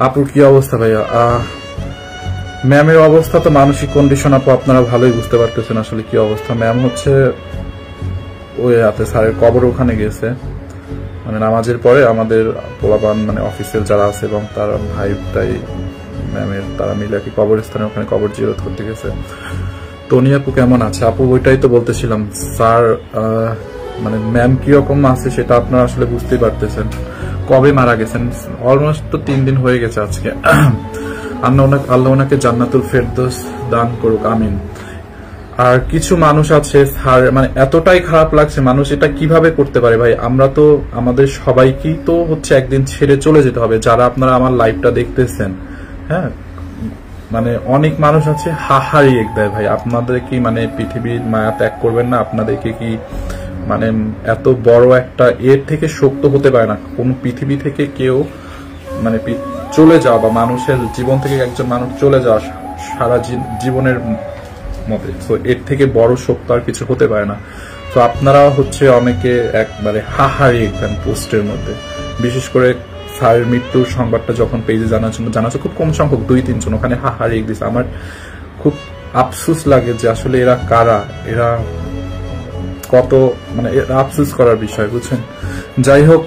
আপুর কি অবস্থা ভাইয়া? ম্যামের অবস্থা তো মানসিক কন্ডিশন আপু আপনারা ভালোই বুঝতে পারতেছেন আসলে কি অবস্থা। ম্যাম হচ্ছে ওই রাতে স্যারের কবর ওখানে গেছে, মানে নামাজের পরে আমাদের পোলাপান মানে অফিসের যারা আছে এবং তার ভাইটাই ম্যামের তারা মিলে কি কবরস্থানে ওখানে কবর জিয়ারত করতে গেছে। টনি আপু কেমন আছে? আপু ওইটাই তো বলতেছিলাম স্যার, মানে ম্যাম কিরকম আছে সেটা আপনারা আসলে বুঝতেই পারতেছেন। কবে মারা গেছেন? অলমোস্ট তো 3 দিন হয়ে গেছে আজকে। আল্লাহ ওনাকে জান্নাতুল ফেরদৌস দান করুক, আমিন। আর কিছু মানুষ আছে স্যার, মানে এতটাই খারাপ লাগছে, মানুষ এটা কিভাবে করতে পারে ভাই? আমরা তো আমাদের সবাইকেই তো হচ্ছে একদিন ছেড়ে চলে যেতে হবে, যারা আপনারা আমার লাইভটা দেখতেছেন। হ্যাঁ, মানে অনেক মানুষ আছে হাহারি দেয় ভাই। আপনাদের কি মানে পৃথিবীর মায়া ত্যাগ করবেন না? আপনাদেরকে কি মানে এত বড় একটা এর থেকে শক্ত হতে পারে না কোন পৃথিবী থেকে কেউ মানে চলে যাওয়া বা মানুষের জীবন থেকে একজন মানুষ চলে যাওয়া সারা জীবনের মতে, তো এর থেকে বড় শক্ত আর কিছু হতে পারে না। তো আপনারা হচ্ছে অনেকে একবারে হাহারিয়ে দেন পোস্টের মধ্যে, বিশেষ করে স্যারের মৃত্যুর সংবাদটা যখন পেজে জানাচ্ছে খুব কম সংখ্যক 2-3 জন ওখানে হাহারিয়ে দিচ্ছে। আমার খুব আফসোস লাগে যে আসলে এরা কারা, এরা কত মানে আফসোস করার বিষয়, বুঝছেন? যাই হোক,